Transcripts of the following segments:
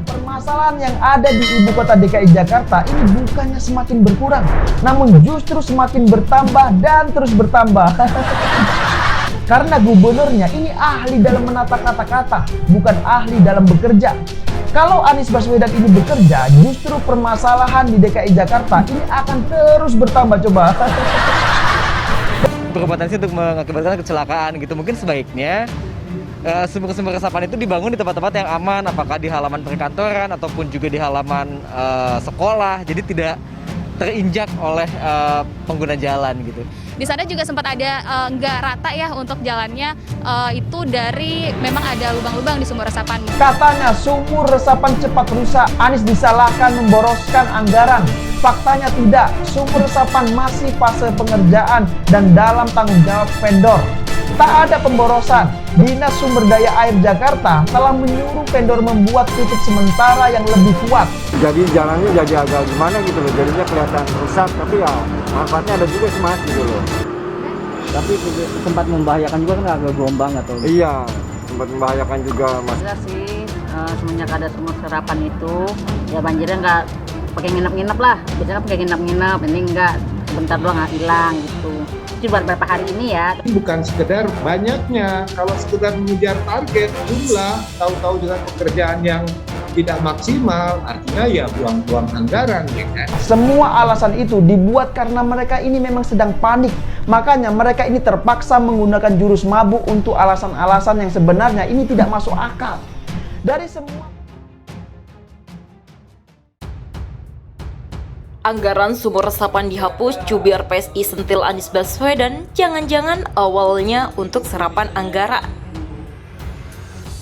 Permasalahan yang ada di ibu kota DKI Jakarta ini bukannya semakin berkurang, namun justru semakin bertambah dan terus bertambah. Karena gubernurnya ini ahli dalam menata kata-kata, bukan ahli dalam bekerja. Kalau Anies Baswedan ini bekerja, justru permasalahan di DKI Jakarta ini akan terus bertambah coba. Berpotensi untuk mengakibatkan kecelakaan gitu. Mungkin sebaiknya sumber-sumber resapan itu dibangun di tempat-tempat yang aman, apakah di halaman perkantoran ataupun juga di halaman sekolah, jadi tidak terinjak oleh pengguna jalan gitu. Di sana juga sempat ada nggak rata ya untuk jalannya, itu dari memang ada lubang-lubang di sumur resapan. Katanya sumur resapan cepat rusak, Anies disalahkan memboroskan anggaran. Faktanya tidak, sumur resapan masih fase pengerjaan dan dalam tanggung jawab vendor. Tak ada pemborosan. Dinas Sumber Daya Air Jakarta telah menyuruh vendor membuat tutup sementara yang lebih kuat. Jadi jalannya jadi agak gimana gitu loh, jadinya kelihatan rusak, tapi ya manfaatnya ada juga sih mas gitu loh. Tapi sempat membahayakan juga kan agak gelombang atau? Iya, sempat membahayakan juga mas. Jelas sih, semenjak ada sumur serapan itu, ya banjirnya nggak pakai nginep-nginep lah. Biasanya pakai nginep-nginep, ini nggak sebentar doang nggak hilang gitu. Itu baru beberapa hari ini ya. Bukan sekedar banyaknya, kalau sekedar mengejar target jumlah, tahu-tahu dengan pekerjaan yang tidak maksimal, artinya ya buang-buang anggaran ya kan. Semua alasan itu dibuat karena mereka ini memang sedang panik. Makanya mereka ini terpaksa menggunakan jurus mabuk untuk alasan-alasan yang sebenarnya ini tidak masuk akal. Dari semua Anggaran sumur resapan dihapus, jubir PSI sentil Anies Baswedan, jangan-jangan awalnya untuk serapan anggaran.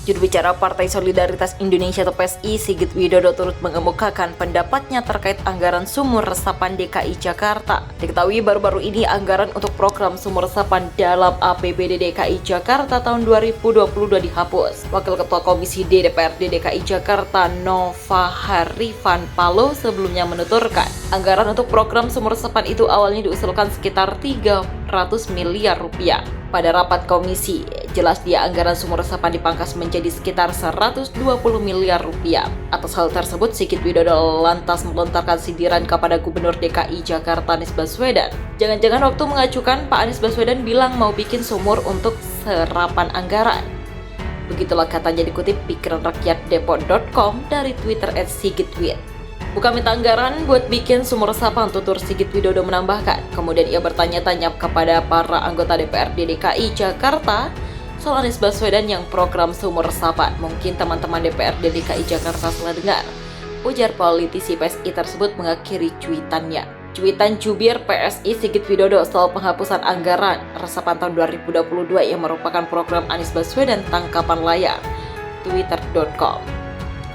Juru bicara Partai Solidaritas Indonesia atau PSI, Sigit Widodo turut mengemukakan pendapatnya terkait anggaran sumur resapan DKI Jakarta. Diketahui baru-baru ini anggaran untuk program sumur resapan dalam APBD DKI Jakarta tahun 2022 dihapus. Wakil Ketua Komisi D DPRD DKI Jakarta, Nova Harifan Palo, sebelumnya menuturkan, anggaran untuk program sumur resapan itu awalnya diusulkan sekitar 300 miliar rupiah. Pada rapat komisi, jelas dia anggaran sumur resapan dipangkas menjadi sekitar 120 miliar rupiah. Atas hal tersebut, Sigit Widodo lantas melontarkan sindiran kepada Gubernur DKI Jakarta Anies Baswedan. Jangan-jangan waktu mengajukan, Pak Anies Baswedan bilang mau bikin sumur untuk serapan anggaran. Begitulah katanya dikutip pikiranrakyatdepot.com dari Twitter @sigitwid. Bukan minta anggaran buat bikin sumur resapan, tutur Sigit Widodo menambahkan. Kemudian ia bertanya-tanya kepada para anggota DPRD DKI Jakarta soal Anies Baswedan yang program sumur resapan. Mungkin teman-teman DPRD DKI Jakarta salah dengar. Ujar politisi PSI tersebut mengakhiri cuitannya. Cuitan jubir PSI Sigit Widodo soal penghapusan anggaran resapan tahun 2022 yang merupakan program Anies Baswedan tangkapan layar. Twitter.com.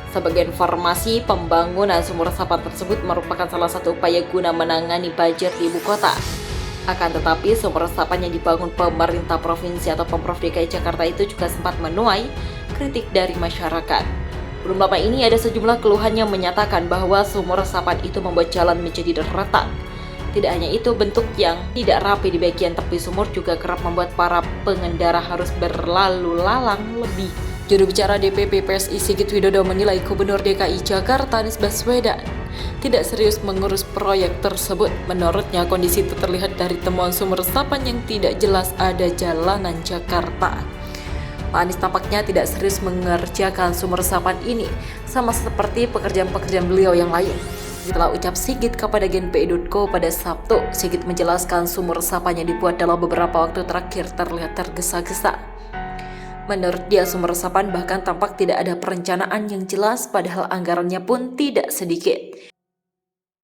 Sebagai informasi, pembangunan sumur resapan tersebut merupakan salah satu upaya guna menangani banjir di ibu kota. Akan tetapi, sumur resapan yang dibangun pemerintah provinsi atau Pemprov DKI Jakarta itu juga sempat menuai kritik dari masyarakat. Belum lama ini ada sejumlah keluhan yang menyatakan bahwa sumur resapan itu membuat jalan menjadi retak. Tidak hanya itu, bentuk yang tidak rapi di bagian tepi sumur juga kerap membuat para pengendara harus berlalu lalang lebih. Juru bicara DPP PSI Sigit Widodo menilai Gubernur DKI Jakarta Anies Baswedan tidak serius mengurus proyek tersebut. Menurutnya, kondisi itu terlihat dari temuan sumur resapan yang tidak jelas ada jalanan Jakarta. Pak Anies tampaknya tidak serius mengerjakan sumur resapan ini, sama seperti pekerjaan-pekerjaan beliau yang lain. Setelah ucap Sigit kepada GNPI.co pada Sabtu, Sigit menjelaskan sumur resapan yang dibuat dalam beberapa waktu terakhir terlihat tergesa-gesa. Menurut dia, sumur resapan bahkan tampak tidak ada perencanaan yang jelas, padahal anggarannya pun tidak sedikit.